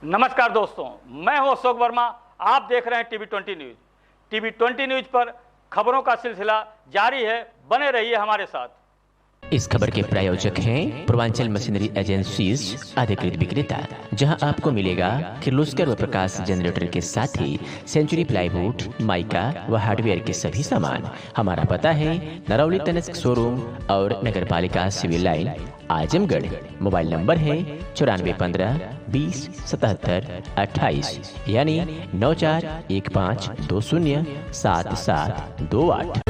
नमस्कार दोस्तों, मैं हूं अशोक वर्मा। आप देख रहे हैं टीवी 20 न्यूज। टीवी 20 न्यूज पर खबरों का सिलसिला जारी है। बने रहिए हमारे साथ। इस खबर के प्रायोजक हैं पूर्वांचल मशीनरी एजेंसीज अधिकृत विक्रेता, जहां आपको मिलेगा किर्लोस्कर व प्रकाश जनरेटर के साथ ही सेंचुरी प्लाईवुड, माइका व हार्डवेयर के सभी सामान। हमारा पता है नरौली तनिष्क शोरूम और नगर पालिका civil line, Azamgarh. Mobile number है 9415 20 77 28 यानी 9415207728।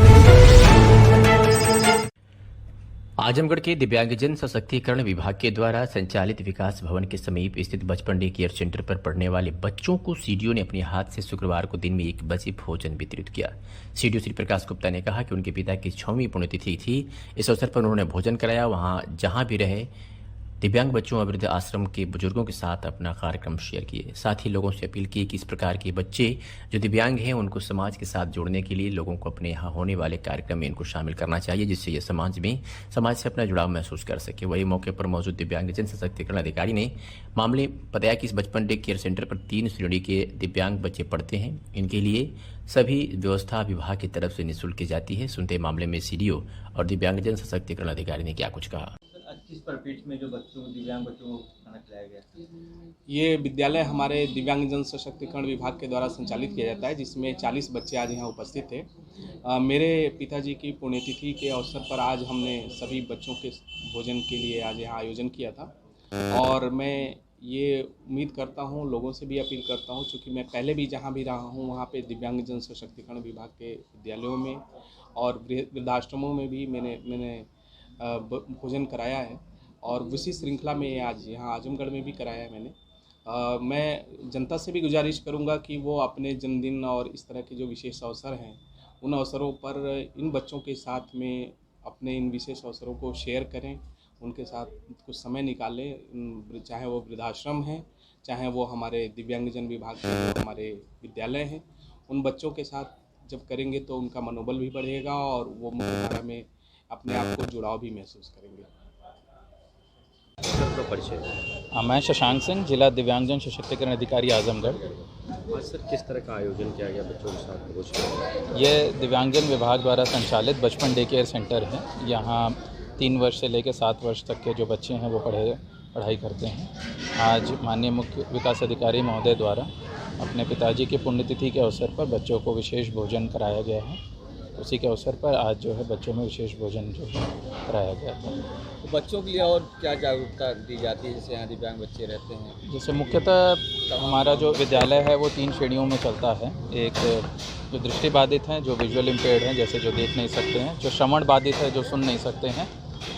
आजमगढ़ के दिव्यांगजन सशक्तिकरण विभाग के द्वारा संचालित विकास भवन के समीप स्थित बचपन डे केयर सेंटर पर पढ़ने वाले बच्चों को सीडीओ ने अपने हाथ से शुक्रवार को दिन में 1 बजे भोजन वितरित किया। सीडीओ श्री प्रकाश गुप्ता ने कहा कि उनके पिता की 6वीं पुण्यतिथि थी। इस अवसर पर उन्होंने भोजन कराया। वहां जहां भी रहे दिव्यांग बच्चों और वृद्ध आश्रम के बुजुर्गों के साथ अपना कार्यक्रम शेयर किए। साथ ही लोगों से अपील की कि इस प्रकार के बच्चे जो दिव्यांग हैं उनको समाज के साथ जोड़ने के लिए लोगों को अपने यहाँ होने वाले कार्यक्रम में इनको शामिल करना चाहिए, जिससे ये समाज से अपना जुड़ाव महसूस कर सके। वही मौके पर मौजूद दिव्यांगजन सशक्तिकरण अधिकारी ने मामले बताया कि इस बचपन डे केयर सेंटर पर 3 श्रेणी के दिव्यांग बच्चे पढ़ते हैं। इनके लिए सभी व्यवस्था विभाग की तरफ से निःशुल्क की जाती है। सुनते मामले में सीडीओ और दिव्यांगजन सशक्तिकरण अधिकारी ने क्या कुछ कहा। किस परिप्रेक्ष्य में जो दिव्यांग बच्चों को खाना खिलाया गया? ये विद्यालय हमारे दिव्यांगजन सशक्तिकरण विभाग के द्वारा संचालित किया जाता है, जिसमें 40 बच्चे आज यहाँ उपस्थित थे। मेरे पिताजी की पुण्यतिथि के अवसर पर आज हमने सभी बच्चों के भोजन के लिए आज यहाँ आयोजन किया था। और मैं ये उम्मीद करता हूँ, लोगों से भी अपील करता हूँ, चूँकि मैं पहले भी जहाँ भी रहा हूँ वहाँ पे दिव्यांगजन सशक्तिकरण विभाग के विद्यालयों में और वृद्धाश्रमों में भी मैंने भोजन कराया है और उसी श्रृंखला में आज यहाँ आजमगढ़ में भी कराया है मैंने। मैं जनता से भी गुजारिश करूँगा कि वो अपने जन्मदिन और इस तरह के जो विशेष अवसर हैं उन अवसरों पर इन बच्चों के साथ में अपने इन विशेष अवसरों को शेयर करें, उनके साथ कुछ समय निकालें। चाहे वो वृद्धाश्रम हैं, चाहे वो हमारे दिव्यांगजन विभाग के हमारे विद्यालय हैं, उन बच्चों के साथ जब करेंगे तो उनका मनोबल भी बढ़ेगा और वो मुख्यधारा में अपने आप को जुड़ाव भी महसूस करेंगे। मैं शशांक सिंह, जिला दिव्यांगजन सशक्तिकरण अधिकारी आजमगढ़। आज सर किस तरह का आयोजन किया गया बच्चों के साथ भोजन? ये दिव्यांगजन विभाग द्वारा संचालित बचपन डे केयर सेंटर है। यहाँ 3 वर्ष से लेकर 7 वर्ष तक के जो बच्चे हैं वो पढ़ाई करते हैं। आज माननीय मुख्य विकास अधिकारी महोदय द्वारा अपने पिताजी की पुण्यतिथि के अवसर पर बच्चों को विशेष भोजन कराया गया है। उसी के अवसर पर आज जो है बच्चों में विशेष भोजन जो है कराया गया था। तो बच्चों के लिए और क्या जागरूकता दी जाती है, जैसे यहाँ दिव्यांग बच्चे रहते हैं? जैसे मुख्यतः हमारा जो विद्यालय है वो 3 श्रेणियों में चलता है। एक जो दृष्टिबाधित हैं, जो विजुअल इम्पेयर्ड हैं, जैसे जो देख नहीं सकते हैं, जो श्रवण बाधित है, जो सुन नहीं सकते हैं,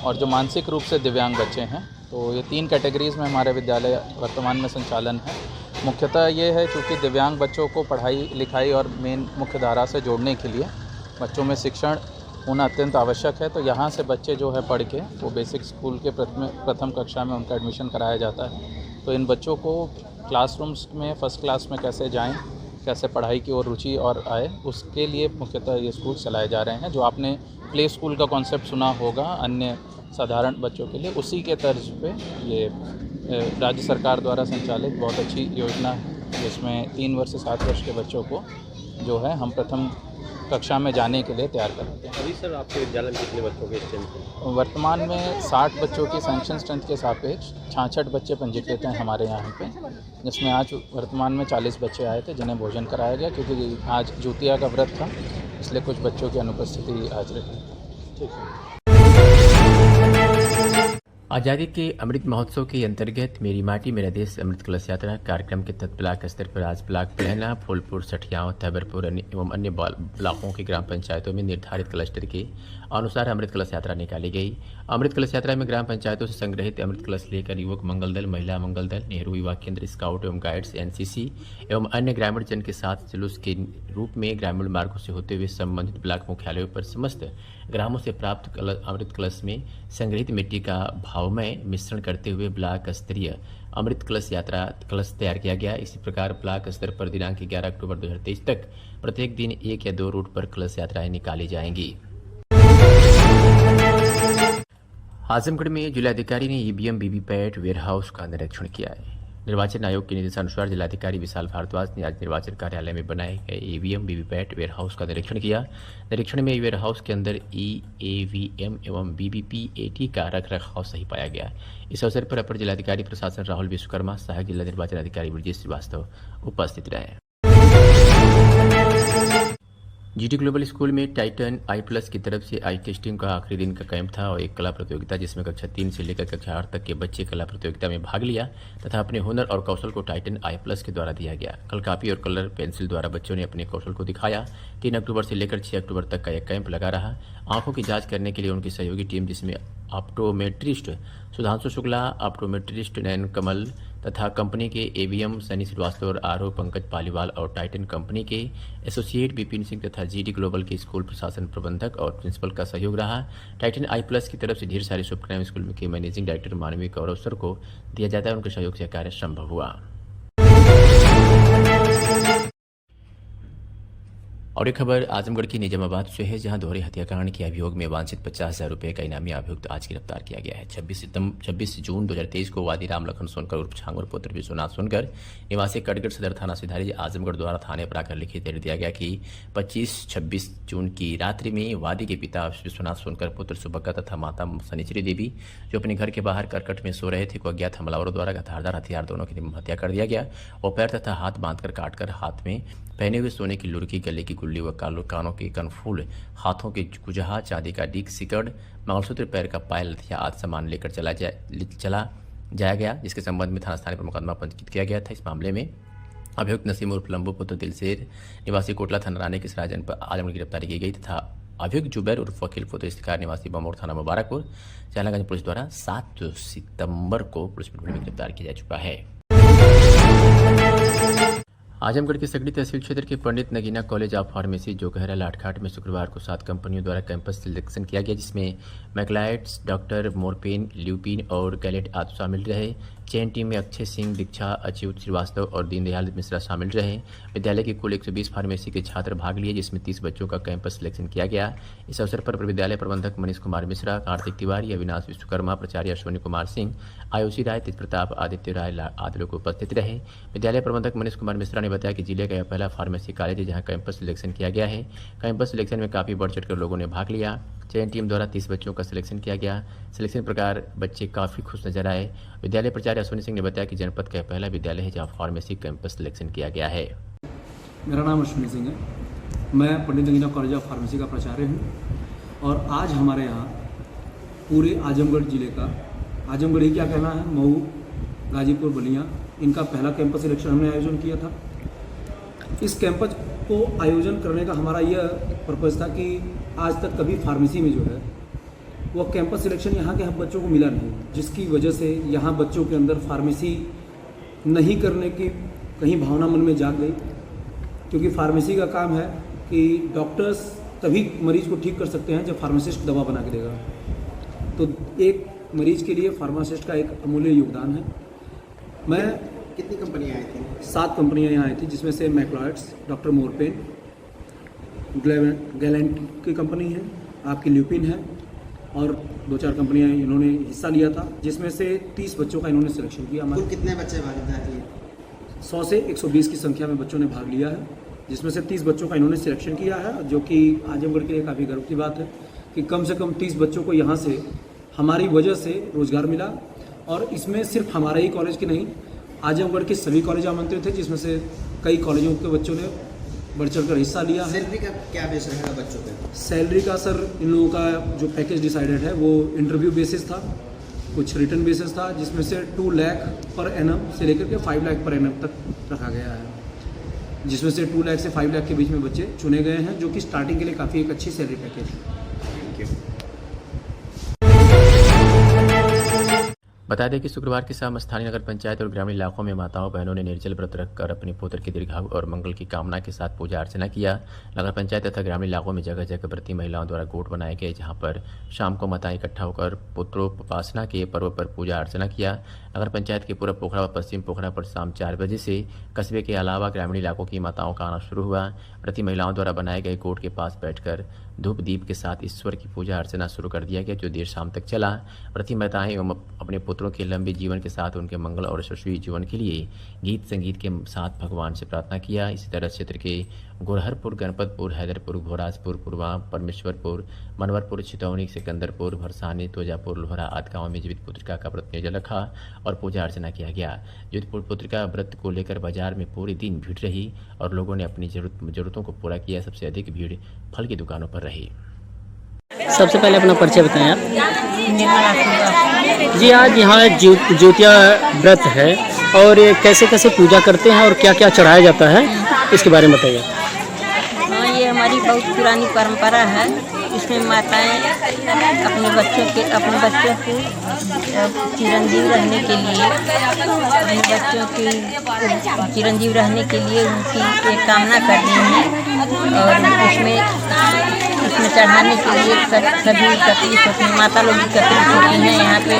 और जो मानसिक रूप से दिव्यांग बच्चे हैं। तो ये 3 कैटेगरीज़ में हमारे विद्यालय वर्तमान में संचालन है। मुख्यतः ये है क्योंकि दिव्यांग बच्चों को पढ़ाई लिखाई और मेन मुख्य धारा से जोड़ने के लिए बच्चों में शिक्षण होना अत्यंत आवश्यक है। तो यहाँ से बच्चे जो है पढ़ के वो बेसिक स्कूल के प्रथम कक्षा में उनका एडमिशन कराया जाता है। तो इन बच्चों को क्लासरूम्स में फर्स्ट क्लास में कैसे जाएं, कैसे पढ़ाई की ओर रुचि और आए, उसके लिए मुख्यतः ये स्कूल चलाए जा रहे हैं। जो आपने प्ले स्कूल का कॉन्सेप्ट सुना होगा अन्य साधारण बच्चों के लिए, उसी के तर्ज पे ये राज्य सरकार द्वारा संचालित बहुत अच्छी योजना है, जिसमें 3 वर्ष से 7 वर्ष के बच्चों को जो है हम प्रथम कक्षा में जाने के लिए तैयार करते हैं। अभी सर आपके विद्यालय में कितने बच्चों के स्ट्रेंथ है? वर्तमान में 60 बच्चों की सैंक्शन स्ट्रेंथ के सापेक्ष 66 बच्चे पंजीकृत हैं हमारे यहाँ पे, जिसमें आज वर्तमान में 40 बच्चे आए थे जिन्हें भोजन कराया गया, क्योंकि आज ज्योतिया का व्रत था, इसलिए कुछ बच्चों की अनुपस्थिति आज रही। ठीक है। आज़ादी के अमृत महोत्सव के अंतर्गत मेरी माटी मेरा देश अमृत कलश यात्रा कार्यक्रम के तहत ब्लॉक स्तर पर आज ब्लॉक पलहना, फूलपुर, सठियाव, तैबरपुर एवं अन्य ब्लॉकों की ग्राम पंचायतों में निर्धारित क्लस्टर के अनुसार अमृत कलश यात्रा निकाली गई। अमृत कलश यात्रा में ग्राम पंचायतों से संग्रहित अमृत कलश लेकर युवक मंगल दल, महिला मंगल दल, नेहरू युवा केंद्र, स्काउट एवं गाइड्स, एनसीसी एवं अन्य ग्रामीण जन के साथ जुलूस के रूप में ग्रामीण मार्गों से होते हुए संबंधित ब्लॉक मुख्यालयों पर समस्त ग्रामों से प्राप्त अमृत कलश में संग्रहित मिट्टी का भावमय मिश्रण करते हुए ब्लॉक स्तरीय अमृत कलश यात्रा कलश तैयार किया गया। इसी प्रकार ब्लॉक स्तर पर दिनांक 11 अक्टूबर 2023 तक प्रत्येक दिन 1 या 2 रूट पर कलश यात्राएं निकाली जाएंगी। आजमगढ़ में जिलाधिकारी ने ईवीएम वीवीपैट वेयरहाउस का निरीक्षण किया है। निर्वाचन आयोग के निर्देशानुसार जिलाधिकारी विशाल भारद्वाज ने आज निर्वाचन कार्यालय में बनाए गए ईवीएम वीवीपैट वेयरहाउस का निरीक्षण किया। निरीक्षण में वेयरहाउस के अंदर ईवीएम एवं वीवीपीएटी का रखरखाव सही पाया गया। इस अवसर पर अपर जिलाधिकारी प्रशासन राहुल विश्वकर्मा, सहायक जिला निर्वाचन अधिकारी ब्रजेश श्रीवास्तव उपस्थित रहे। जीटी ग्लोबल स्कूल में टाइटन आई+ की तरफ से आई टेस्टिंग का आखिरी दिन का कैंप था और एक कला प्रतियोगिता जिसमें कक्षा 3 से लेकर कक्षा 8 तक के बच्चे कला प्रतियोगिता में भाग लिया तथा अपने हुनर और कौशल को टाइटन आई+ के द्वारा दिया गया। कल कापी और कलर पेंसिल द्वारा बच्चों ने अपने कौशल को दिखाया। 3 अक्टूबर से लेकर 6 अक्टूबर तक का यह कैंप लगा रहा। आंखों की जांच करने के लिए उनकी सहयोगी टीम जिसमें ऑप्टोमेट्रिस्ट सुधांशु शुक्ला, ऑप्टोमेट्रिस्ट नयन कमल तथा कंपनी के एवीएम सनी श्रीवास्तव और आरओ पंकज पालीवाल और टाइटन कंपनी के एसोसिएट विपिन सिंह तथा जीटी ग्लोबल के स्कूल प्रशासन प्रबंधक और प्रिंसिपल का सहयोग रहा। टाइटन आई+ की तरफ से ढेर सारी शुभकामनाएं स्कूल के मैनेजिंग डायरेक्टर मानवीय गौरव सर को दिया जाता है। उनके सहयोग से कार्य संभव हुआ। और एक खबर आजमगढ़ की निजामाबाद से है, जहां दोहरे हत्याकांड के अभियोग में वांछित 50,000 रुपये का इनामी अभियुक्त आज गिरफ्तार किया गया है। 26 जून 2023 को वादी राम लखन सोनकर उर्फ छांगुर पुत्र विश्वनाथ सोनकर निवासी कटगढ़ सदर थाना सिधारी आजमगढ़ द्वारा थाने पर आकर लिखित दे दिया गया कि 25-26 जून की रात्रि में वादी के पिता विश्वनाथ सोनकर पुत्र सुबक्का तथा माता शनिचरी देवी जो अपने घर के बाहर करकट में सो रहे थे को अज्ञात हमलावरों द्वारा धारदार हथियार दोनों की हत्या कर दिया गया और पैर तथा हाथ बांधकर काटकर हाथ में पहने हुए सोने की लुरकी, गले की गुल्ली व कानों के कनफूल, हाथों के कुजहा, चांदी का डीक, सिकड़, मंगलसूत्र, पैर का पायल, लथिया आदि सामान लेकर चला जाया गया, जिसके संबंध में थाना स्थानीय पर मुकदमा पंजीकृत किया गया था। इस मामले में अभियुक्त नसीम उर्फ लंबू पुत्र दिलसेर निवासी कोटला थाना रानी के सराजन पर आजमगढ़ गिरफ्तारी की गई तथा अभियुक्त जुबैर उर्फ वकील पुत्र इफ्तिकार निवासी बमोर थाना मुबारकपुर चालागंज पुलिस द्वारा 7 सितंबर को पुलिस में गिरफ्तार किया जा चुका है। आजमगढ़ के सकड़ी तहसील क्षेत्र के पंडित नगीना कॉलेज ऑफ फार्मेसी जोगहरा लाठघाट में शुक्रवार को 7 कंपनियों द्वारा कैंपस सिलेक्शन किया गया, जिसमें मैक्लाइट्स, डॉक्टर मोरपेन, ल्यूपिन और गैलेट आदि शामिल रहे। चयन टीम में अक्षय सिंह, दीक्षा, अच्युत श्रीवास्तव और दीनदयाल मिश्रा शामिल रहे। विद्यालय के कुल 120 फार्मेसी के छात्र भाग लिए, जिसमें 30 बच्चों का कैंपस सिलेक्शन किया गया। इस अवसर पर विद्यालय प्रबंधक मनीष कुमार मिश्रा, कार्तिक तिवारी, अविनाश विश्वकर्मा, प्राचार्य अश्विनी कुमार सिंह, आयुषी राय, तेज प्रताप, आदित्य राय आदि लोग उपस्थित रहे। विद्यालय प्रबंधक मनीष कुमार मिश्रा ने बताया कि जिले का यह पहला फार्मेसी कॉलेज है जहां कैंपस सिलेक्शन किया गया है। कैंपस सिलेक्शन में काफ़ी बढ़ चढ़कर लोगों ने भाग लिया। चयन टीम द्वारा 30 बच्चों का सिलेक्शन किया गया। सिलेक्शन प्रकार बच्चे काफ़ी खुश नजर आए। विद्यालय प्राचार्य अश्विनी सिंह ने बताया कि जनपद का पहला विद्यालय है जहां फार्मेसी कैंपस सिलेक्शन किया गया है। मेरा नाम अश्विनी सिंह है, मैं पंडित नगीना कॉलेज ऑफ फार्मेसी का प्राचार्य हूँ और आज हमारे यहाँ पूरे आजमगढ़ जिले का, आजमगढ़ ही क्या कहना है, मऊ, गाजीपुर, बलिया, इनका पहला कैंपस सिलेक्शन हमने आयोजन किया था। इस कैंपस को आयोजन करने का हमारा यह पर्पज़ था कि आज तक कभी फार्मेसी में जो है वो कैंपस सिलेक्शन यहाँ के बच्चों को मिला नहीं, जिसकी वजह से यहाँ बच्चों के अंदर फार्मेसी नहीं करने की कहीं भावना मन में जाग गई। क्योंकि फार्मेसी का काम है कि डॉक्टर्स तभी मरीज को ठीक कर सकते हैं जब फार्मासिस्ट दवा बना के देगा। तो एक मरीज के लिए फार्मासिस्ट का एक अमूल्य योगदान है। मैं कितनी कंपनियाँ आई थी? 7 कंपनियाँ यहाँ आई थी, जिसमें से मैक्लाइट्स, डॉक्टर मोरपेन, गैलेंट की कंपनी है, आपकी ल्यूपिन है और 2-4 कंपनियाँ इन्होंने हिस्सा लिया था, जिसमें से 30 बच्चों का इन्होंने सिलेक्शन किया। हमारे कितने बच्चे भागीदार थे? 100 से 120 की संख्या में बच्चों ने भाग लिया है, जिसमें से 30 बच्चों का इन्होंने सिलेक्शन किया है, जो कि आजमगढ़ के लिए काफ़ी गर्व की बात है कि कम से कम 30 बच्चों को यहाँ से हमारी वजह से रोज़गार मिला। और इसमें सिर्फ हमारे ही कॉलेज के नहीं, आजमगढ़ के सभी कॉलेज आमंत्रित थे, जिसमें से कई कॉलेजों के बच्चों ने बढ़ चढ़कर हिस्सा लिया है। सैलरी का क्या बेस रहेगा बच्चों पे? सैलरी का सर इन लोगों का जो पैकेज डिसाइडेड है वो इंटरव्यू बेसिस था, कुछ रिटर्न बेसिस था, जिसमें से 2 लाख पर एनम से लेकर के 5 लाख पर एनम तक रखा गया है, जिसमें से 2 लाख से 5 लाख के बीच में बच्चे चुने गए हैं, जो कि स्टार्टिंग के लिए काफ़ी एक अच्छी सैलरी पैकेज है। Thank you. बता दें कि शुक्रवार की शाम स्थानीय नगर पंचायत और ग्रामीण इलाकों में माताओं बहनों ने निर्जल व्रत रखकर अपने पुत्र के दीर्घायु और मंगल की कामना के साथ पूजा अर्चना किया। नगर पंचायत तथा ग्रामीण इलाकों में जगह जगह व्रती महिलाओं द्वारा गोट बनाए गए, जहां पर शाम को माताएं इकट्ठा होकर पुत्रोपासना के पर्व पर पूजा अर्चना किया। नगर पंचायत के पूर्व पोखरा व पश्चिम पोखरा पर शाम 4 बजे से कस्बे के अलावा ग्रामीण इलाकों की माताओं का आना शुरू हुआ। व्रती महिलाओं द्वारा बनाए गए गोट के पास बैठकर धूप दीप के साथ ईश्वर की पूजा अर्चना शुरू कर दिया गया, जो देर शाम तक चला। व्रती माताएं एवं अपने पुत्र पुत्रों के लंबे जीवन के साथ उनके मंगल और यशस्वी जीवन के लिए गीत संगीत के साथ भगवान से प्रार्थना किया। इसी तरह क्षेत्र के गोरहरपुर, गणपतपुर, हैदरपुर, भोराजपुर, पुरवा, परमेश्वरपुर, मनवरपुर, चितौनी, सिकंदरपुर, भरसानी, तोजापुर, लोहरा आदि गाँव में जीवित पुत्रिका का व्रत निर्जल रखा और पूजा अर्चना किया गया। जीवित पुत्रिका व्रत को लेकर बाजार में पूरे दिन भीड़ रही और लोगों ने अपनी जरूरतों को पूरा किया। सबसे अधिक भीड़ फल की दुकानों पर रही। सबसे पहले अपना परिचय बताएं आप। जी, आज यहाँ ज्योतिया व्रत है और ये कैसे कैसे पूजा करते हैं और क्या क्या चढ़ाया जाता है, इसके बारे में बताइए। हाँ, ये हमारी बहुत पुरानी परंपरा है। इसमें माताएं अपने बच्चों को चिरंजीव रहने के लिए, उनकी एक कामना करती हैं और उसमें चढ़ाने के लिए सभी एकत्रित होती हैं। माता लोग एकत्रित होती हैं, यहाँ पे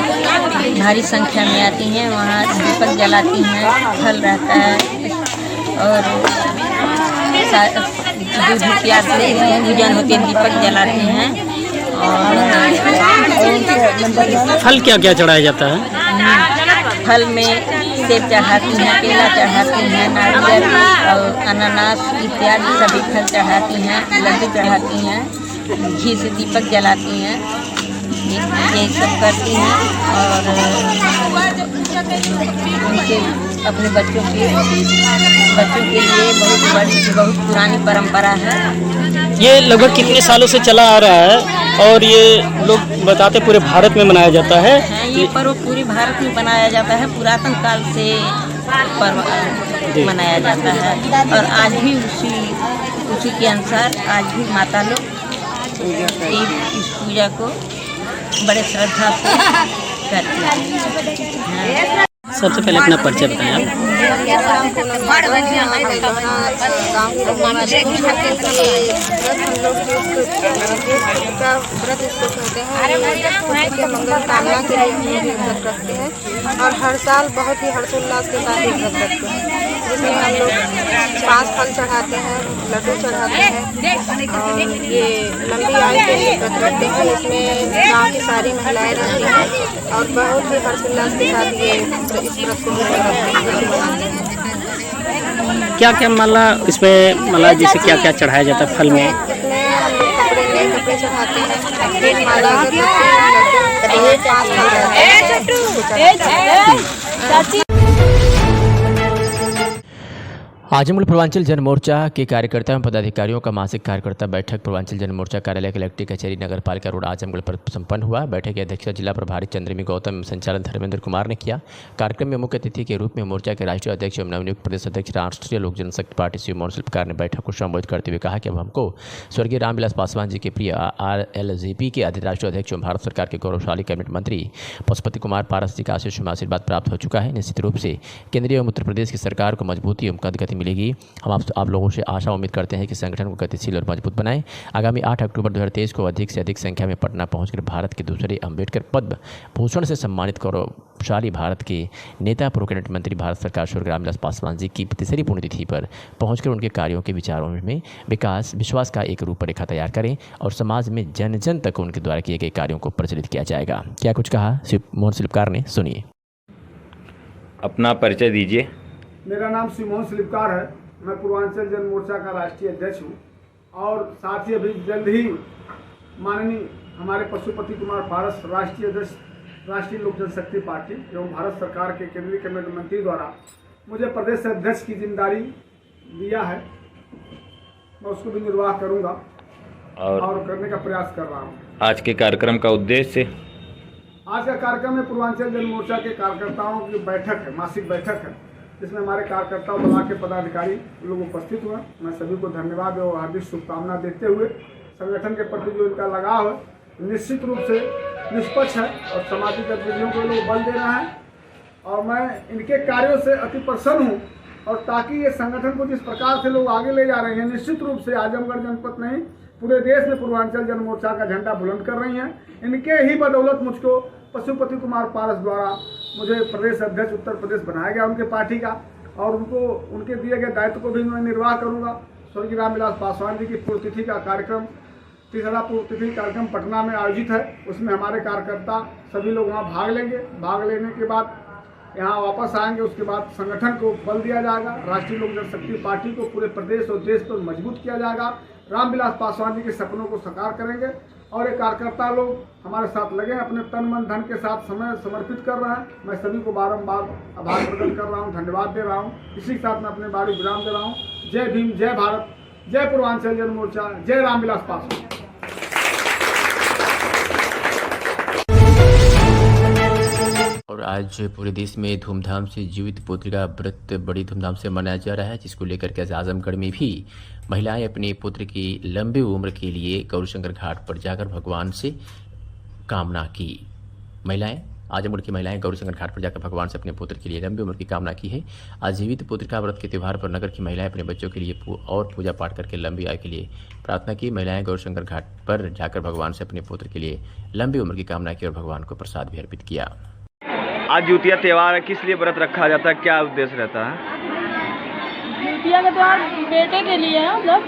भारी संख्या में आती हैं, वहाँ दीपक जलाती हैं, फल रहता है और दूध प्याज से पूजन होती है, दीपक जलाते हैं। और फल क्या क्या चढ़ाया जाता है? फल में सेब चढ़ाती हैं, केला चढ़ाती हैं, नारियल और अनानास इत्यादि सभी फल चढ़ाती हैं, लड्डू चढ़ाती हैं, घी से दीपक जलाती हैं, ये सब करती हैं। और उनके अपने बच्चों के लिए बहुत पुरानी परंपरा है। ये लगभग कितने सालों से चला आ रहा है और ये लोग बताते पूरे भारत में मनाया जाता है? ये पर्व पूरे भारत में मनाया जाता है, पुरातन काल से पर्व मनाया जाता है और आज भी उसी के अनुसार आज भी माता लोग इस पूजा को बड़े श्रद्धा से करती हैं। सबसे पहले अपना परिचय बताएं आप। मंगल कामना के लिए व्रत रखते हैं और हर साल बहुत ही हर्षोल्लास के साथ व्रत रखते हैं, जिसमें हम लोग 5 फल चढ़ाते हैं, लड्डू चढ़ाते हैं और ये लंबी आयु के लिए व्रत रखते हैं। इसमें गाँव की सारी महिलाएं रहती हैं और बहुत ही हर्षोल्लास के साथ ये इस व्रत को क्या क्या माला इसमें जैसे क्या क्या चढ़ाया जाता है फल में? इसमें हम लोग कपड़े चढ़ाते हैं, माला 5 फल रहते हैं। आजमगढ़ पूर्वांचल जन मोर्चा के कार्यकर्ता एवं पदाधिकारियों का मासिक कार्यकर्ता बैठक पूर्वांचल जन मोर्चा कार्यालय कलेक्ट्री कचहरी नगर पालिका रोड आजमगढ़ पर संपन्न हुआ। बैठक की अध्यक्षता जिला प्रभारी चंद्रमी गौतम एवं संचालन धर्मेंद्र कुमार ने किया। कार्यक्रम में मुख्य अतिथि के रूप में मोर्चा के राष्ट्रीय अध्यक्ष एवं नवनियुक्त प्रदेश अध्यक्ष राष्ट्रीय लोक जनशक्ति पार्टी श्री मोहन शिल्पकार ने बैठक को संबोधित करते हुए कहा कि अब हमको स्वर्गीय रामविलास पासवान जी के प्रिय RLJP के राष्ट्रीय अध्यक्ष एवं भारत सरकार के गौरवशाली कैबिनेट मंत्री पशुपति कुमार पारस जी का आशीष में आशीर्वाद प्राप्त हो चुका है। निश्चित रूप से केंद्रीय एवं उत्तर प्रदेश की सरकार को मजबूती एवं गति मिलेगी। हम आप लोगों से आशा उम्मीद करते हैं कि संगठन को गतिशील और मजबूत बनाएं। आगामी 8 अक्टूबर 2023 को अधिक से अधिक संख्या में पटना पहुंचकर भारत के दूसरे अम्बेडकर पद्म भूषण से सम्मानित गौरवशाली भारत के नेता पूर्व कैबिनेट मंत्री भारत सरकार स्वर्गीय रामविलास पासवान जी की 3री पुण्यतिथि पर पहुंचकर उनके कार्यों के विचारों में विश्वास का एक रूपरेखा तैयार करें और समाज में जन जन तक उनके द्वारा किए गए कार्यों को प्रचलित किया जाएगा। क्या कुछ कहा मोहन शिल्पकार ने, सुनिए। अपना परिचय दीजिए। मेरा नाम श्री मोहन शिल्पकार है। मैं पूर्वांचल जन मोर्चा का राष्ट्रीय अध्यक्ष हूँ और साथ ही अभी जल्द ही माननीय हमारे पशुपति कुमार पारस राष्ट्रीय अध्यक्ष राष्ट्रीय लोक जनशक्ति पार्टी एवं भारत सरकार के केंद्रीय कैबिनेट मंत्री द्वारा मुझे प्रदेश अध्यक्ष की जिम्मेदारी दिया है। मैं उसको भी निर्वाह करूँगा और करने का प्रयास कर रहा हूँ। आज के कार्यक्रम का उद्देश्य? आज का कार्यक्रम में पूर्वांचल जन मोर्चा के कार्यकर्ताओं की बैठक है, मासिक बैठक है, जिसमें हमारे कार्यकर्ता ब्लॉक के पदाधिकारी लोग उपस्थित हुए। मैं सभी को धन्यवाद और हार्दिक शुभकामना देते हुए संगठन के प्रति जो इनका लगाव है निश्चित रूप से निष्पक्ष है और सामाजिक गतिविधियों को लोग बल दे रहे हैं और मैं इनके कार्यों से अति प्रसन्न हूँ। और ताकि ये संगठन को जिस प्रकार से लोग आगे ले जा रहे हैं, निश्चित रूप से आजमगढ़ जनपद नहीं पूरे देश में पूर्वांचल जन मोर्चा का झंडा बुलंद कर रही हैं। इनके ही बदौलत मुझको पशुपति कुमार पारस द्वारा मुझे प्रदेश अध्यक्ष उत्तर प्रदेश बनाया गया उनके पार्टी का और उनके दिए गए दायित्व को भी मैं निर्वाह करूंगा। स्वर्गीय रामविलास पासवान जी की पुण्यतिथि का कार्यक्रम तीसरा पुण्यतिथि कार्यक्रम पटना में आयोजित है, उसमें हमारे कार्यकर्ता सभी लोग वहाँ भाग लेंगे। भाग लेने के बाद यहाँ वापस आएंगे। उसके बाद संगठन को बल दिया जाएगा। राष्ट्रीय लोक जनशक्ति पार्टी को पूरे प्रदेश और देश पर मजबूत किया जाएगा। रामविलास पासवान जी के सपनों को साकार करेंगे। और ये कार्यकर्ता लोग हमारे साथ लगे, अपने तन मन धन के साथ समय समर्पित कर रहे हैं। मैं सभी को बारंबार आभार प्रकट कर रहा हूँ, धन्यवाद दे रहा हूँ। इसी के साथ मैं अपने बारी विराम दे रहा हूँ। जय भीम, जय भारत, जय पूर्वांचल जन मोर्चा, जय रामविलास पासवान। और आज पूरे देश में धूमधाम से जीवित पुत्रिका व्रत बड़ी धूमधाम से मनाया जा रहा है, जिसको लेकर के आजमगढ़ में भी महिलाएं अपने पुत्र की लंबी उम्र के लिए गौरीशंकर घाट पर जाकर भगवान से कामना की। आजमगढ़ की महिलाएं गौरीशंकर घाट पर जाकर भगवान से अपने पुत्र के लिए लंबी उम्र की कामना की है। आज जीवित पुत्रिका व्रत के त्यौहार पर नगर की महिलाएं अपने बच्चों के लिए और पूजा पाठ करके लंबी आयु के लिए प्रार्थना की। महिलाएं गौरीशंकर घाट पर जाकर भगवान से अपने पुत्र के लिए लंबी उम्र की कामना की और भगवान को प्रसाद भी अर्पित किया। आज ज्योतिया त्यौहार है, किस लिए व्रत रखा जाता है, क्या उद्देश्य रहता है? ज्योतिया का त्यौहार बेटे के लिए है। मतलब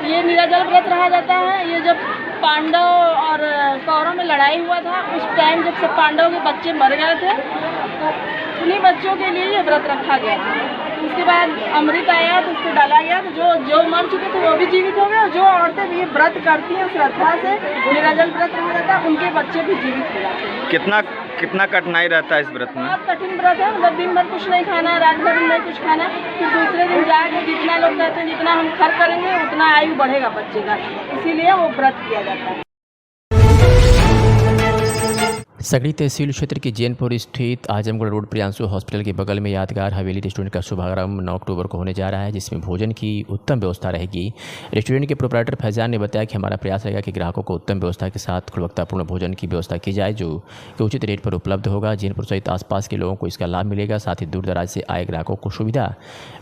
ये निराजल व्रत रहा जाता है। ये जब पांडव और कौरव में लड़ाई हुआ था, उस टाइम जब सब पांडव के बच्चे मर गए थे, तो उन्हीं बच्चों के लिए ये व्रत रखा गया था। उसके बाद अमृत आया तो उसको डाला गया, तो जो मर चुके थे वो भी जीवित हो गए। और जो औरतें भी ये व्रत करती हैं श्रद्धा से, निराजल व्रत रहा जाता है, उनके बच्चे भी जीवित हो जाते हैं। कितना कठिनाई रहता है इस व्रत में? बहुत कठिन व्रत है। मतलब दिन भर कुछ नहीं खाना, रात भर नहीं कुछ खाना, फिर दूसरे दिन जाके जितना लोग कहते हैं जितना हम खर्च करेंगे उतना आयु बढ़ेगा बच्चे का, इसीलिए वो व्रत किया जाता है। सगड़ी तहसील क्षेत्र के जैनपुर स्थित आजमगढ़ रोड प्रियांशु हॉस्पिटल के बगल में यादगार हवेली रेस्टोरेंट का शुभारंभ 9 अक्टूबर को होने जा रहा है, जिसमें भोजन की उत्तम व्यवस्था रहेगी। रेस्टोरेंट के प्रोप्राइटर फैजान ने बताया कि हमारा प्रयास रहेगा कि ग्राहकों को उत्तम व्यवस्था के साथ गुणवत्तापूर्ण भोजन की व्यवस्था की जाए, जो कि उचित रेट पर उपलब्ध होगा। जैनपुर सहित आसपास के लोगों को इसका लाभ मिलेगा। साथ ही दूर दराज से आए ग्राहकों को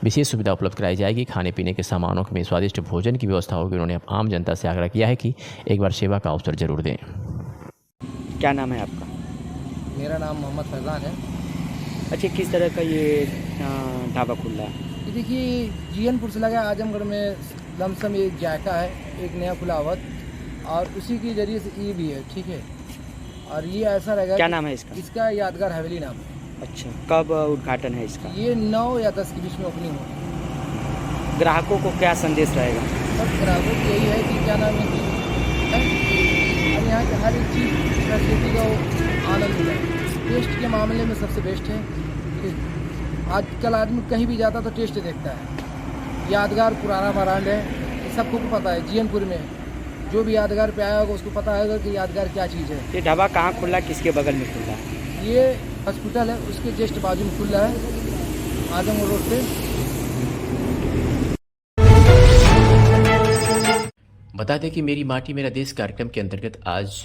विशेष सुविधा उपलब्ध कराई जाएगी। खाने पीने के सामानों में स्वादिष्ट भोजन की व्यवस्था होगी। उन्होंने आम जनता से आग्रह किया है कि एक बार सेवा का अवसर जरूर दें। क्या नाम है आपका? मेरा नाम मोहम्मद फैज़ान है। अच्छा, किस तरह का ये ढाबा खुला है? ये देखिए, जीएनपुर से लगा आजमगढ़ में लमसम एक जायका है, एक नया खुला हुआ, और उसी के जरिए से ये भी है, ठीक है। और ये ऐसा रहेगा। क्या नाम है इसका? इसका यादगार हवेली नाम है। अच्छा, कब उद्घाटन है इसका? ये 9 या 10 के बीच में ओपनिंग होगी। ग्राहकों को क्या संदेश रहेगा? सब ग्राहकों को यही है कि क्या नाम है कि यहाँ की हर एक चीज़ फैसिलिटी का आनंद है। टेस्ट के मामले में सबसे बेस्ट है। आजकल आदमी कहीं भी जाता तो टेस्ट देखता है। यादगार पुराना ब्रांड है, सबको पता है। जीएनपुर में जो भी यादगार पे आया होगा उसको पता होगा कि यादगार क्या चीज़ है। ये ढाबा कहाँ खुला, किसके बगल में खुला है? ये हॉस्पिटल है, उसके जस्ट बाजू में खुला है, आजमगढ़ रोड पे। बता दें कि मेरी माटी मेरा देश कार्यक्रम के अंतर्गत आज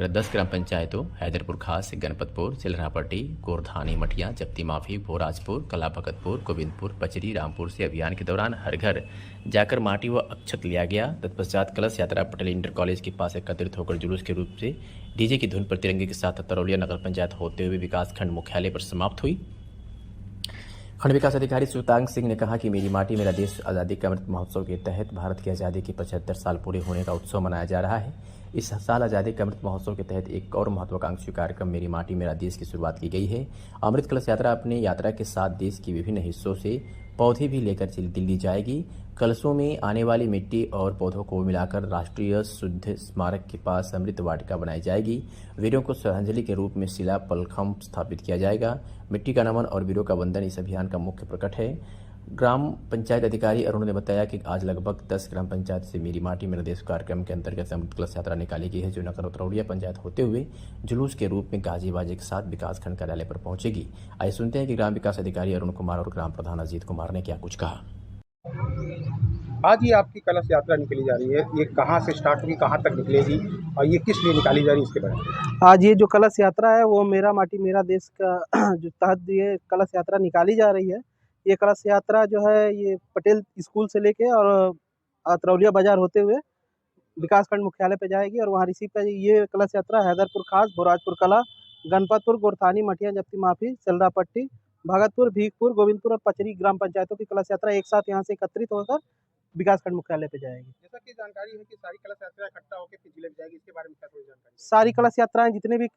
10 ग्राम पंचायतों हैदरपुर खास, गणपतपुर, सिलरापट्टी, गोरधानी, मटिया, जप्ती माफी, भोराजपुर, कला भगतपुर, गोविंदपुर, पचरी, रामपुर से अभियान के दौरान हर घर जाकर माटी व अक्षत लिया गया। तत्पश्चात कलश यात्रा पटेल इंटर कॉलेज के पास एकत्रित होकर जुलूस के रूप से डीजे की धुन पर तिरंगे के साथ तरौलिया नगर पंचायत होते हुए विकास खंड मुख्यालय पर समाप्त हुई। खंड विकास अधिकारी सुतांग सिंह ने कहा कि मेरी माटी मेरा देश आज़ादी का अमृत महोत्सव के तहत भारत की आज़ादी के 75 साल पूरे होने का उत्सव मनाया जा रहा है। इस साल आज़ादी का अमृत महोत्सव के तहत एक और महत्वाकांक्षी कार्यक्रम मेरी माटी मेरा देश की शुरुआत की गई है। अमृत कलश यात्रा अपने यात्रा के साथ देश के विभिन्न हिस्सों से पौधे भी लेकर दिल्ली जाएगी। कलशों में आने वाली मिट्टी और पौधों को मिलाकर राष्ट्रीय शुद्ध स्मारक के पास अमृत वाटिका बनाई जाएगी। वीरों को श्रद्धांजलि के रूप में शिला पलखम स्थापित किया जाएगा। मिट्टी का नमन और वीरों का वंदन इस अभियान का मुख्य प्रकट है। ग्राम पंचायत अधिकारी अरुण ने बताया कि आज लगभग 10 ग्राम पंचायत से मेरी माटी मेरा देश कार्यक्रम के अंतर्गत अमृत कलश यात्रा निकाली गई है, जो नगर तरौलिया पंचायत होते हुए जुलूस के रूप में गाजी बाजे के साथ विकास खंड कार्यालय पर पहुंचेगी। आइए सुनते हैं कि ग्राम विकास अधिकारी अरुण कुमार और ग्राम प्रधान अजीत कुमार ने क्या कुछ कहा। आज ये आपकी कलश यात्रा निकली जा रही है, ये कहाँ से स्टार्ट होगी, कहाँ तक निकलेगी और ये किस लिए निकाली जा रही है, इसके बारे में? आज ये जो कलश यात्रा है वो मेरा माटी मेरा देश का जो तहत ये कलश यात्रा निकाली जा रही है। ये कलश यात्रा जो है ये पटेल स्कूल से लेके और तरौलिया बाजार होते हुए विकासखंड मुख्यालय पे जाएगी और वहाँ रिसीव कर। ये कलश यात्रा हैदरपुर खास, भोराजपुर कला, गणपतपुर, गोरथानी, मटिया, जप्ती माफी, सेलरापट्टी, भगतपुर, भीखपुर, गोविंदपुर और पचरी ग्राम पंचायतों की कलश यात्रा एक साथ यहाँ से एकत्रित होकर विकासखंड मुख्यालय पे जाएगी। जैसा कि जानकारी है कि सारी कलश यात्रा इकट्ठा होकर फिर जिले में जाएगी, इसके बारे में क्या थोड़ी जानकारी? सारी कलश यात्राएं जितने भी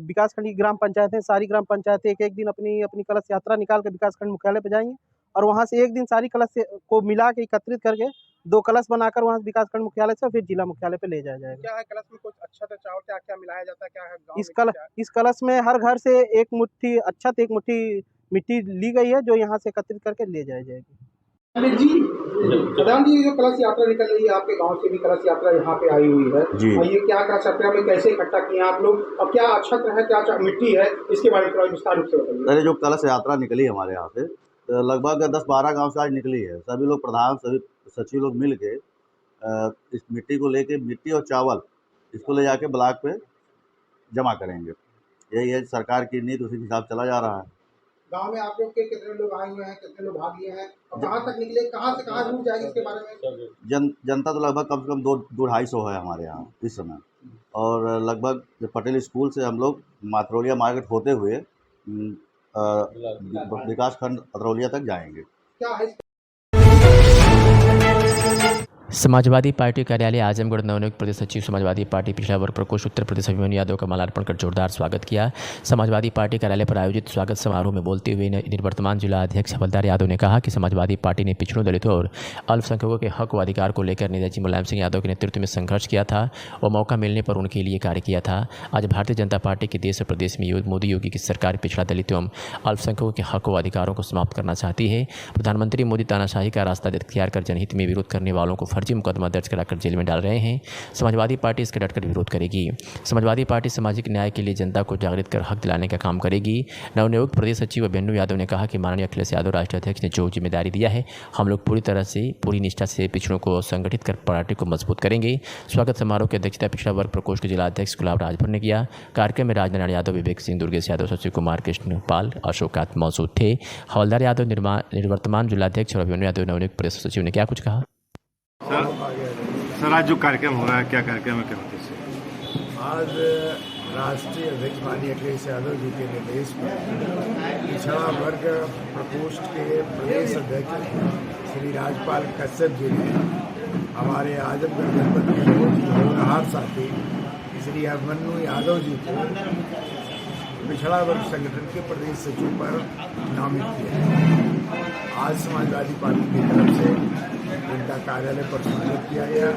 विकासखंड की ग्राम पंचायतें, सारी ग्राम पंचायतें एक एक दिन अपनी अपनी कलश यात्रा निकाल के विकासखंड मुख्यालय पे जाएंगे और वहाँ से एक दिन सारी कलश को मिला के एकत्रित करके 2 कलश बनाकर वहाँ से विकासखंड मुख्यालय से फिर जिला मुख्यालय पे ले जाया जाएगा। क्या है कलश में? कुछ अच्छा चावल क्या क्या मिलाया जाता है? क्या है गाँव में? इस कलश में हर घर से एक मुट्ठी अच्छत, एक मुट्ठी मिट्टी ली गई है जो यहाँ से एकत्रित करके ले जाई जाएगी। जी प्रधान जी, जो कलश यात्रा निकल रही है, आपके गांव से भी कलश यात्रा यहाँ पे आई हुई है जी। और ये क्या कलश यात्रा में कैसे इकट्ठा किए आप लोग और क्या अक्षत है, क्या मिट्टी है, इसके बारे में थोड़ा विस्तार रूप से बताइए। अरे जो कलश यात्रा निकली हमारे यहाँ से लगभग 10-12 गांव से आज निकली है। सभी लोग प्रधान, सभी सचिव लोग मिल के इस मिट्टी को लेके, मिट्टी और चावल इसको ले जाके ब्लॉक पे जमा करेंगे। यही है सरकार की नीति, उसी के हिसाब चला जा रहा है। गांव में आप लोग के कितने लोग आए हुए हैं, कितने लोग भाग लिए हैं और कहाँ तक निकले, कहाँ से कहाँ रूट जाएगी, इसके बारे में? जनता तो लगभग कम से कम 200-250 है हमारे यहाँ इस समय। और लगभग पटेल स्कूल से हम लोग मातरौलिया मार्केट होते हुए विकासखंड अतरौलिया तक जाएंगे। क्या है समाजवादी पार्टी कार्यालय आजमगढ़ नवनियुक्त प्रदेश सचिव समाजवादी पार्टी पिछड़ा वर्ग प्रकोष्ठ उत्तर प्रदेश अभिमन्यु यादव का माल्यार्पण कर जोरदार स्वागत किया। समाजवादी पार्टी कार्यालय पर आयोजित स्वागत समारोह में बोलते हुए निवर्तमान जिला अध्यक्ष हवलदार यादव ने कहा कि समाजवादी पार्टी ने पिछड़ों, दलितों और अल्पसंख्यकों के हक व अधिकार को लेकर नेताजी मुलायम सिंह यादव के नेतृत्व में संघर्ष किया था और मौका मिलने पर उनके लिए कार्य किया था। आज भारतीय जनता पार्टी के देश और प्रदेश में मोदी योगी की सरकार पिछड़ा, दलित एवं अल्पसंख्यकों के हक व अधिकारों को समाप्त करना चाहती है। प्रधानमंत्री मोदी तानाशाही का रास्ता इख्तियार कर जनहित में विरोध करने वालों को फर्जी मुकदमा दर्ज कराकर जेल में डाल रहे हैं। समाजवादी पार्टी इसका डटकर विरोध करेगी। समाजवादी पार्टी सामाजिक न्याय के लिए जनता को जागृत कर हक दिलाने का काम करेगी। नवनियुक्त प्रदेश सचिव अभिमन्यु यादव ने कहा कि माननीय अखिलेश यादव राष्ट्रीय अध्यक्ष ने जो जिम्मेदारी दिया है, हम लोग पूरी तरह से, पूरी निष्ठा से पिछड़ों को संगठित कर पार्टी को मजबूत करेंगे। स्वागत समारोह की अध्यक्षता पिछड़ा वर्ग प्रकोष्ठ के जिला अध्यक्ष गुलाब राजभर ने किया। कार्यक्रम में राजनारायण यादव, विवेक सिंह, दुर्गेश यादव, शशि कुमार, कृष्ण पाल, अशोक आत्म मौजूद थे। हवलदार यादव निवर्तमान जिलाध्यक्ष और अभिमन्यु यादव नवनियुक्त प्रदेश सचिव ने क्या कुछ कहा? सर आज जो कार्यक्रम हो रहा है, क्या कार्यक्रम है, क्या उद्देश्य? आज राष्ट्रीय अध्यक्ष माननीय अखिलेश यादव जी के निर्देश पर पिछड़ा वर्ग प्रकोष्ठ के प्रदेश अध्यक्ष श्री राजपाल कश्यप जी ने हमारे आजमगढ़ जनपद के बहुत ही होनहार साथी श्री अभिमन्यु यादव जी को पिछड़ा वर्ग संगठन के प्रदेश सचिव पर नामित किया। आज समाजवादी पार्टी की तरफ से इनका कार्यालय पर स्वागत किया गया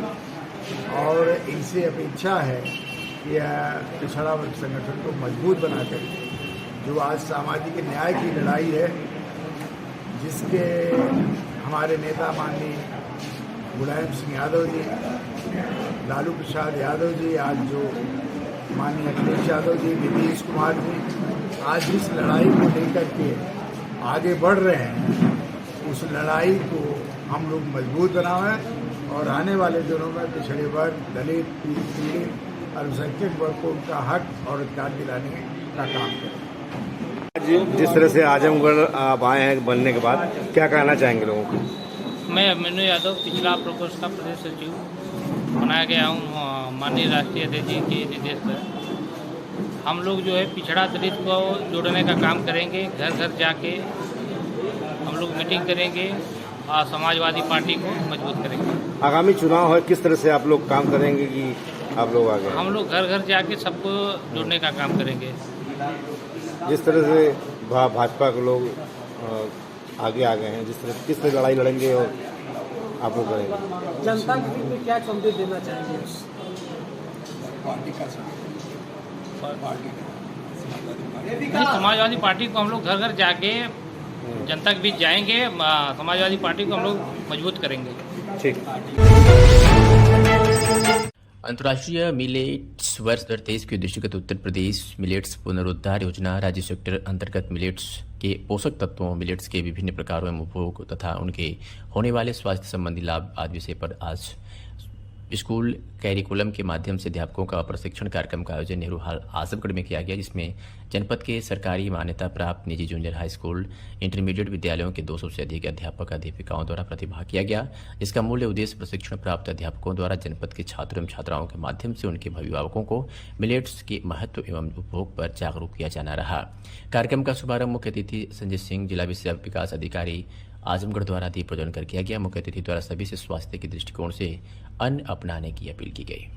और इनसे अपेक्षा है कि पिछड़ा वर्ग संगठन को मजबूत बनाकर जो आज सामाजिक न्याय की लड़ाई है, जिसके हमारे नेता माननीय मुलायम सिंह यादव जी, लालू प्रसाद यादव जी, आज जो माननीय अखिलेश यादव जी, नीतीश कुमार जी आज इस लड़ाई को लेकर के आगे बढ़ रहे हैं, उस लड़ाई को हम लोग मजबूत बनावें और आने वाले दिनों में पिछड़े वर्ग, दलित, पीड़ित, अल्पसंख्यक वर्ग को उनका हक और अधिकार दिलाने का काम करें। जिस तरह से आजमगढ़ आप आए हैं बनने के बाद, क्या कहना चाहेंगे लोगों को? मैं अभिमन्यु यादव पिछड़ा प्रकोष्ठ का प्रदेश सचिव बनाया गया हूँ माननीय राष्ट्रीय अध्यक्ष जी के निर्देश पर। हम लोग जो है पिछड़ा दलित को जोड़ने का काम करेंगे। घर घर जाके हम लोग मीटिंग करेंगे और समाजवादी पार्टी को मजबूत करेंगे। आगामी चुनाव है, किस तरह से आप लोग काम करेंगे कि आप लोग आगे? हम लोग घर घर जाके सबको जोड़ने का काम करेंगे। जिस तरह से भाजपा के लोग आगे आ गए हैं, जिस तरह किस तरह लड़ाई लड़ेंगे और आप लोग करेंगे? जनता के बीच में क्या संदेश देना चाहेंगे? समाजवादी पार्टी को हम लोग घर घर जाके जनता के बीच जाएंगे, समाजवादी पार्टी को हम लोग मजबूत करेंगे। ठीक। अंतर्राष्ट्रीय मिलेट्स वर्ष 2023 के दृष्टिगत उत्तर प्रदेश मिलेट्स पुनरुद्धार योजना राज्य सेक्टर अंतर्गत मिलेट्स के पोषक तत्वों, मिलेट्स के विभिन्न प्रकारों में उपभोग तथा उनके होने वाले स्वास्थ्य संबंधी लाभ आदि विषय पर आज स्कूल कैरिकुलम के माध्यम से अध्यापकों का प्रशिक्षण कार्यक्रम का आयोजन नेहरू हॉल आजमगढ़ में किया गया, जिसमें जनपद के सरकारी मान्यता प्राप्त निजी जूनियर हाई स्कूल, इंटरमीडिएट विद्यालयों के 200 से अधिक अध्यापक अध्यापिकाओं द्वारा प्रतिभाग किया गया। इसका मूल्य उद्देश्य प्रशिक्षण प्राप्त अध्यापकों द्वारा जनपद के छात्रों एवं छात्राओं के माध्यम से उनके अभिभावकों को मिलेट्स के महत्व एवं उपभोग पर जागरूक किया जाना रहा। कार्यक्रम का शुभारंभ मुख्य अतिथि संजय सिंह, जिला विषय विकास अधिकारी आजमगढ़ द्वारा दीप प्रज्वलन कर किया गया। मुख्य अतिथि द्वारा सभी से स्वास्थ्य के दृष्टिकोण से अन्न अपनाने की अपील की गई।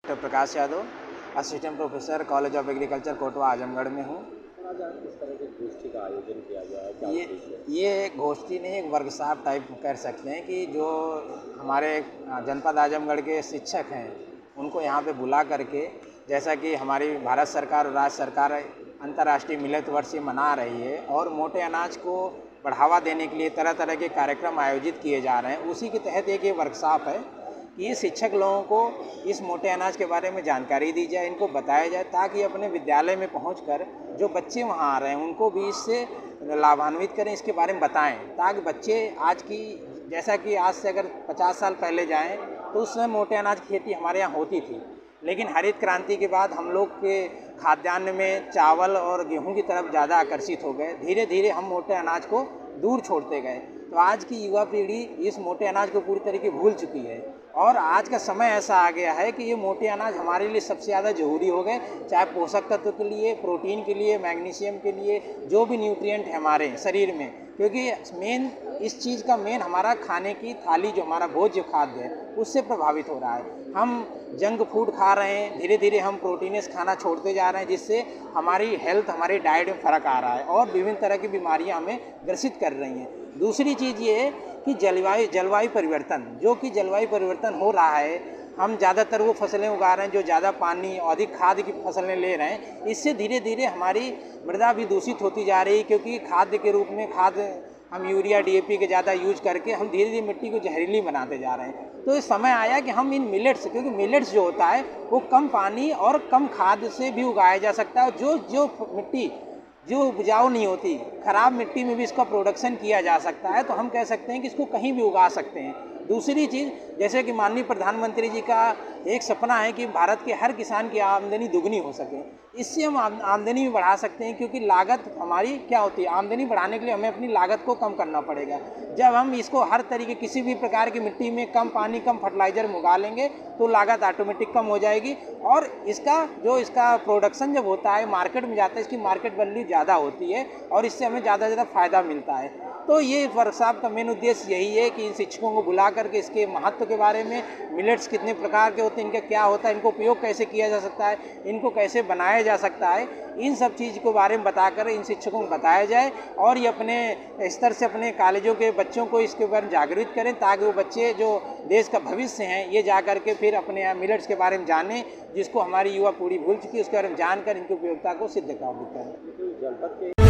Doctor Prakash Yadav, assistant professor, college of agriculture, Kotwa, Azamgarh में हूँ। किस तरह की गोष्ठी का आयोजन किया गया है? क्या ये एक गोष्ठी नहीं, एक वर्कशॉप टाइप कर सकते हैं कि जो हमारे जनपद आजमगढ़ के शिक्षक हैं उनको यहाँ पे बुला करके, जैसा कि हमारी भारत सरकार और राज्य सरकार अंतर्राष्ट्रीय मिलेट वर्ष मना रही है और मोटे अनाज को बढ़ावा देने के लिए तरह तरह के कार्यक्रम आयोजित किए जा रहे हैं, उसी के तहत एक ये वर्कशॉप है कि ये शिक्षक लोगों को इस मोटे अनाज के बारे में जानकारी दी जाए, इनको बताया जाए, ताकि अपने विद्यालय में पहुंचकर जो बच्चे वहां आ रहे हैं उनको भी इससे लाभान्वित करें, इसके बारे में बताएं, ताकि बच्चे आज की, जैसा कि आज से अगर 50 साल पहले जाएं तो उस समय मोटे अनाज की खेती हमारे यहाँ होती थी, लेकिन हरित क्रांति के बाद हम लोग के खाद्यान्न में चावल और गेहूं की तरफ ज़्यादा आकर्षित हो गए। धीरे धीरे हम मोटे अनाज को दूर छोड़ते गए, तो आज की युवा पीढ़ी इस मोटे अनाज को पूरी तरीके भूल चुकी है और आज का समय ऐसा आ गया है कि ये मोटे अनाज हमारे लिए सबसे ज़्यादा ज़रूरी हो गए, चाहे पोषक तत्व के लिए, प्रोटीन के लिए, मैग्नीशियम के लिए, जो भी न्यूट्रिएंट है हमारे शरीर में, क्योंकि मेन इस चीज़ का मेन हमारा खाने की थाली, जो हमारा भोज्य खाद्य है, उससे प्रभावित हो रहा है। हम जंक फूड खा रहे हैं, धीरे धीरे हम प्रोटीनस खाना छोड़ते जा रहे हैं, जिससे हमारी हेल्थ, हमारी डाइट में फ़र्क आ रहा है और विभिन्न तरह की बीमारियां हमें ग्रसित कर रही हैं। दूसरी चीज़ ये है कि जलवायु परिवर्तन, जो कि जलवायु परिवर्तन हो रहा है, हम ज़्यादातर वो फसलें उगा रहे हैं जो ज़्यादा पानी, अधिक खाद की फसलें ले रहे हैं, इससे धीरे धीरे हमारी मृदा भी दूषित होती जा रही है, क्योंकि खाद्य के रूप में हम यूरिया, DAP के ज़्यादा यूज करके हम धीरे धीरे मिट्टी को जहरीली बनाते जा रहे हैं। तो इस समय आया कि हम इन मिलेट्स, क्योंकि मिलेट्स जो होता है वो कम पानी और कम खाद से भी उगाया जा सकता है, जो मिट्टी जो उपजाऊ नहीं होती, ख़राब मिट्टी में भी इसका प्रोडक्शन किया जा सकता है, तो हम कह सकते हैं कि इसको कहीं भी उगा सकते हैं। दूसरी चीज़, जैसे कि माननीय प्रधानमंत्री जी का एक सपना है कि भारत के हर किसान की आमदनी दुगनी हो सके, इससे हम आमदनी भी बढ़ा सकते हैं, क्योंकि लागत हमारी क्या होती है, आमदनी बढ़ाने के लिए हमें अपनी लागत को कम करना पड़ेगा। जब हम इसको हर तरीके, किसी भी प्रकार की मिट्टी में कम पानी, कम फर्टिलाइज़र में उगा लेंगे तो लागत ऑटोमेटिक कम हो जाएगी और इसका प्रोडक्शन जब होता है, मार्केट में जाता है, इसकी मार्केट वैल्यू ज़्यादा होती है और इससे हमें ज़्यादा से ज़्यादा फ़ायदा मिलता है। तो ये वर्कशॉप का मेन उद्देश्य यही है कि इन शिक्षकों को बुला करके इसके महत्व के बारे में, मिलेट्स कितने प्रकार के होते हैं, इनका क्या होता है, इनको उपयोग कैसे किया जा सकता है, इनको कैसे बनाया जा सकता है, इन सब चीज़ के बारे में बताकर इन शिक्षकों को बताया जाए और ये अपने स्तर से अपने कॉलेजों के बच्चों को इसके बारे में जागरूक करें, ताकि वो बच्चे जो देश का भविष्य हैं, ये जा करके फिर अपने मिलेट्स के बारे में जानें, जिसको हमारी युवा पीढ़ी भूल चुकी है, उसके बारे में जानकर इनकी उपयोगिता को सिद्ध करें।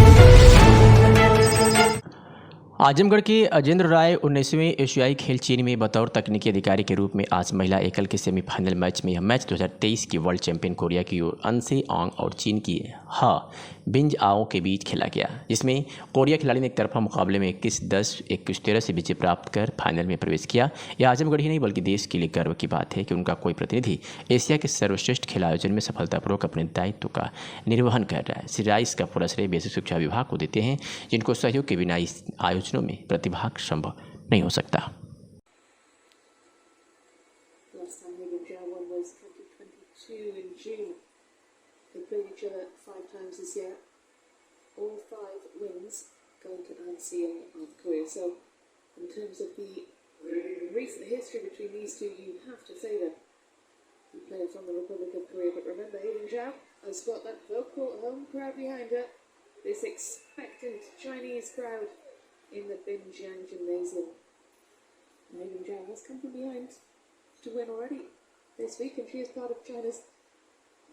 आजमगढ़ के अजेंद्र राय 19वें एशियाई खेल चीन में बतौर तकनीकी अधिकारी के रूप में आज महिला एकल के सेमीफाइनल मैच में, यह मैच 2023 की वर्ल्ड चैंपियन कोरिया की अनसे आंग और चीन की बिंज आओ के बीच खेला गया, जिसमें कोरिया खिलाड़ी ने एक तरफा मुकाबले में 21-10, 21-13 से विजय प्राप्त कर फाइनल में प्रवेश किया। यह आजमगढ़ ही नहीं बल्कि देश के लिए गर्व की बात है कि उनका कोई प्रतिनिधि एशिया के सर्वश्रेष्ठ खेल आयोजन में सफलतापूर्वक अपने दायित्व का निर्वहन कर रहा है। श्री राय इसका पूरा श्रेय बेसिक शिक्षा विभाग को देते हैं, जिनको सहयोग के बिना इस आयोजनों में प्रतिभाग संभव नहीं हो सकता। This year, all 5 wins going to Ansi and North Korea. So, in terms of the recent history between these two, you have to say that the player from the Republic of Korea. But remember, Haydn Zhao has got that vocal home crowd behind her. This expectant Chinese crowd in the Binjiang Gymnasium. Haydn Zhao has come from behind to win already this week, and she is part of China's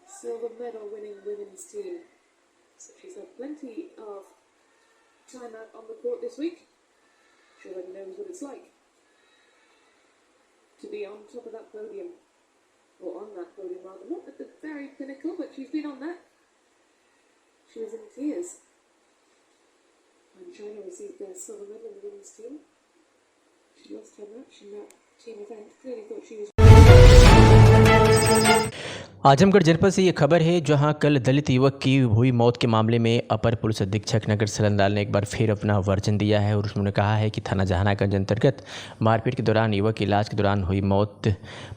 silver medal winning women's team. So she's had plenty of time out on the court this week. She already knows what it's like to be on top of that podium, or on that podium rather, not at the very pinnacle, but she's been on that. She was in tears when China received their silver medal in the women's team. She lost her match in that team event, clearly thought she was... Azamgarh जनपद से ये खबर है, जहां कल दलित युवक की हुई मौत के मामले में अपर पुलिस अधीक्षक नगर सलनलाल ने एक बार फिर अपना वर्जन दिया है और उन्होंने कहा है कि थाना जहानागंज अंतर्गत मारपीट के दौरान युवक की इलाज के दौरान हुई मौत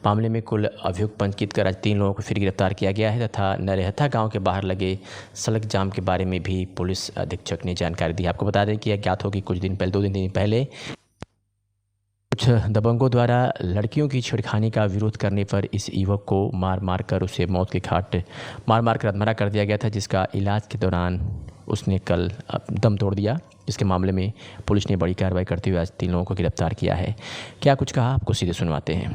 मामले में कुल अभियुक्त पंजीकृत कर आज 3 लोगों को फिर गिरफ्तार किया गया है तथा नरेहथा गाँव के बाहर लगे सड़क जाम के बारे में भी पुलिस अधीक्षक ने जानकारी दी। आपको बता दें कि अज्ञात हो कि कुछ दिन पहले 2 दिन पहले कुछ दबंगों द्वारा लड़कियों की छेड़खानी का विरोध करने पर इस युवक को मार कर उसे मौत के घाट मार कर अधमरा कर दिया गया था, जिसका इलाज के दौरान उसने कल दम तोड़ दिया। जिसके मामले में पुलिस ने बड़ी कार्रवाई करते हुए आज 3 लोगों को गिरफ्तार किया है। क्या कुछ कहा, आपको सीधे सुनवाते हैं।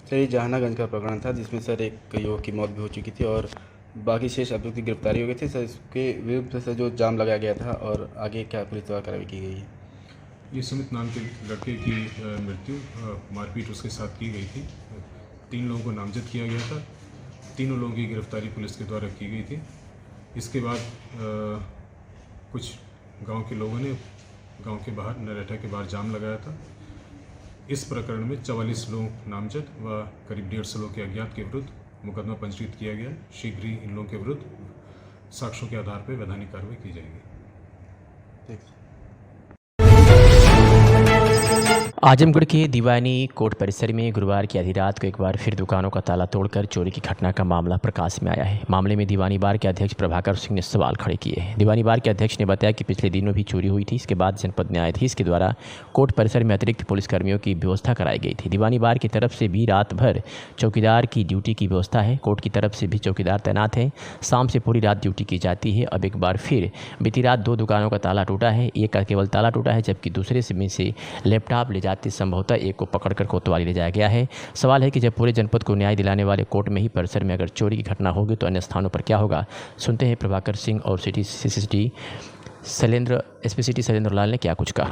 सर, ये जहानागंज का प्रकरण था जिसमें सर एक युवक की मौत भी हो चुकी थी और बाकी शेष अभियुक्त की गिरफ्तारी हो गई थी। सर, इसके विरुद्ध से जो जाम लगाया गया था और आगे क्या पुलिस द्वारा कार्रवाई की गई है? ये सुमित नाम के लड़के की मृत्यु मारपीट उसके साथ की गई थी। 3 लोगों को नामजद किया गया था। तीनों लोगों की गिरफ्तारी पुलिस के द्वारा की गई थी। इसके बाद कुछ गांव के लोगों ने गांव के बाहर नरेटा के बाहर जाम लगाया था। इस प्रकरण में 44 लोग नामजद व करीब 150 लोग के अज्ञात के विरुद्ध मुकदमा पंजीकृत किया गया। शीघ्र ही इन लोगों के विरुद्ध साक्ष्यों के आधार पर वैधानिक कार्रवाई की जाएगी। आजमगढ़ के दीवानी कोर्ट परिसर में गुरुवार की आधी रात को एक बार फिर दुकानों का ताला तोड़कर चोरी की घटना का मामला प्रकाश में आया है। मामले में दीवानी बार के अध्यक्ष प्रभाकर सिंह ने सवाल खड़े किए हैं। दीवानी बार के अध्यक्ष ने बताया कि पिछले दिनों भी चोरी हुई थी। इसके बाद जनपद न्यायाधीश के द्वारा कोर्ट परिसर में अतिरिक्त पुलिसकर्मियों की व्यवस्था कराई गई थी। दीवानी बार की तरफ से भी रात भर चौकीदार की ड्यूटी की व्यवस्था है। कोर्ट की तरफ से भी चौकीदार तैनात हैं। शाम से पूरी रात ड्यूटी की जाती है। अब एक बार फिर बीती रात 2 दुकानों का ताला टूटा है। एक का केवल ताला टूटा है, जबकि दूसरे में से लैपटॉप ले जाते संभवतः एक को पकड़कर कोतवाली ले जाया गया है। सवाल है कि जब पूरे जनपद को न्याय दिलाने वाले कोर्ट में ही परिसर में अगर चोरी की घटना होगी तो अन्य स्थानों पर क्या होगा? सुनते हैं प्रभाकर सिंह और एसपी सिटी शैलेंद्र लाल ने क्या कुछ कहा।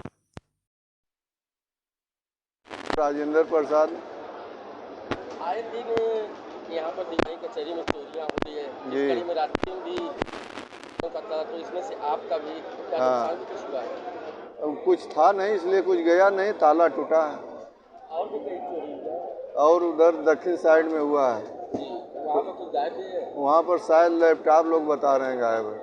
राजेंद्र प्रसाद, आए दिन यहाँ पर दिवाली कचहरी में चोरियाँ हो रही है, इस कड़ी में रात दिन भी तो इसमें से आपका भी क्या नुकसान भी कुछ हुआ है? कुछ था नहीं इसलिए कुछ गया नहीं, ताला टूटा है। और भी कहीं चोरी हुआ? और उधर दक्षिण साइड में हुआ है। वहाँ पर कुछ गायब है? वहाँ पर शायद लैपटॉप लोग बता रहे हैं गायब है।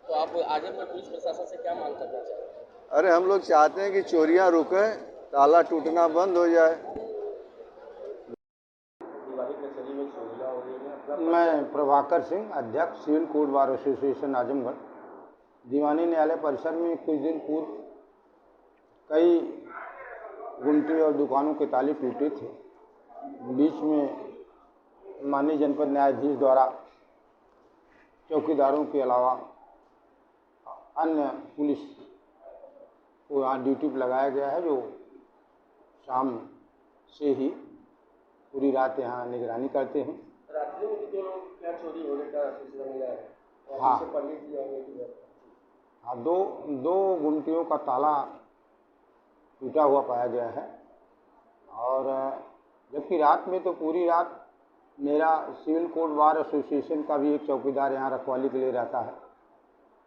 तो आप आजमगढ़ पुलिस प्रशासन से क्या मांग करना चाहते हैं? अरे हम लोग चाहते हैं कि चोरियाँ रुके, ताला टूटना बंद हो जाए। मैं प्रभाकर सिंह, अध्यक्ष civil court bar association Azamgarh. दीवानी न्यायालय परिसर में कुछ दिन पूर्व कई गुमटी और दुकानों के ताले टूटे थे। बीच में माननीय जनपद न्यायाधीश द्वारा चौकीदारों के अलावा अन्य पुलिस को यहाँ ड्यूटी पर लगाया गया है, जो शाम से ही पूरी रात यहाँ निगरानी करते हैं। रात्रि में भी 2 लोग क्या चोरी होने का सिलसिला मिला है? हाँ, दो गुमटियों का ताला टूटा हुआ पाया गया है। और जबकि रात में तो पूरी रात मेरा सिविल कोर्ट बार एसोसिएशन का भी एक चौकीदार यहाँ रखवाली के लिए रहता है।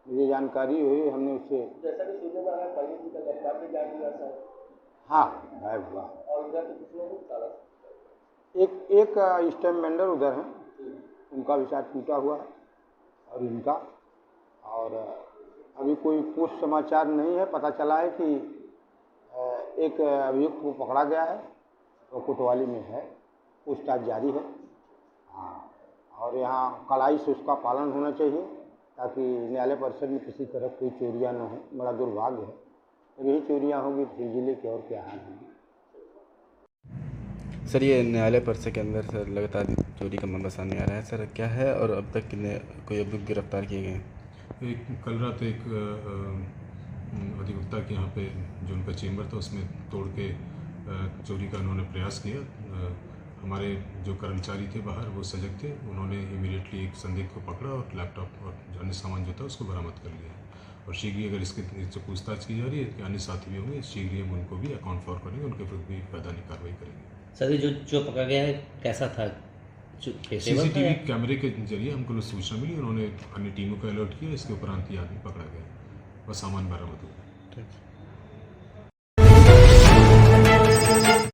मुझे जानकारी हुई, हमने उससे जैसा कि सुनने में आया पंडित जी का लैपटॉप भी गायब हुआ सर। हाँ, गायब हुआ। और इधर तो किसी ने ताला एक स्टैम्प वेंडर उधर हैं, उनका भी शायद टूटा हुआ है और इनका। और अभी कोई पुष्ट समाचार नहीं है। पता चला है कि एक अभियुक्त को पकड़ा गया है, वो कोतवाली में है, पूछताछ जारी है। हाँ, और यहाँ कड़ाई से उसका पालन होना चाहिए ताकि न्यायालय परिसर में किसी तरह कोई चोरियाँ न हो। बड़ा दुर्भाग्य है, जब यही चोरियाँ होगी तो जिले के और क्या हाल होंगे। सर, ये न्यायालय परिसर के अंदर सर लगातार चोरी का मामला सामने आ रहा है। सर, क्या है और अब तक कितने कोई अभियुक्त गिरफ्तार किए गए हैं? कल रात एक अधिवक्ता के यहाँ पे जो उनका चेम्बर था उसमें तोड़ के चोरी का उन्होंने प्रयास किया। हमारे जो कर्मचारी थे बाहर वो सजग थे, उन्होंने इमीडिएटली एक संदिग्ध को पकड़ा और लैपटॉप और अन्य सामान जो था उसको बरामद कर लिया। और शीघ्र ही अगर इससे पूछताछ की जा रही है कि अन्य साथी भी होंगे, शीघ्र ही हम उनको भी अकाउंट फॉर करेंगे, उनके विरुद्ध भी वैधानिक कार्रवाई करेंगे। सर, जो पकड़ा गया है कैसा था? सीसीटीवी कैमरे के जरिए हमको सूचना मिली, उन्होंने अन्य टीमों को अलर्ट किया। इसके उपरांत ये आदमी पकड़ा गया, वह सामान बरामद हुआ।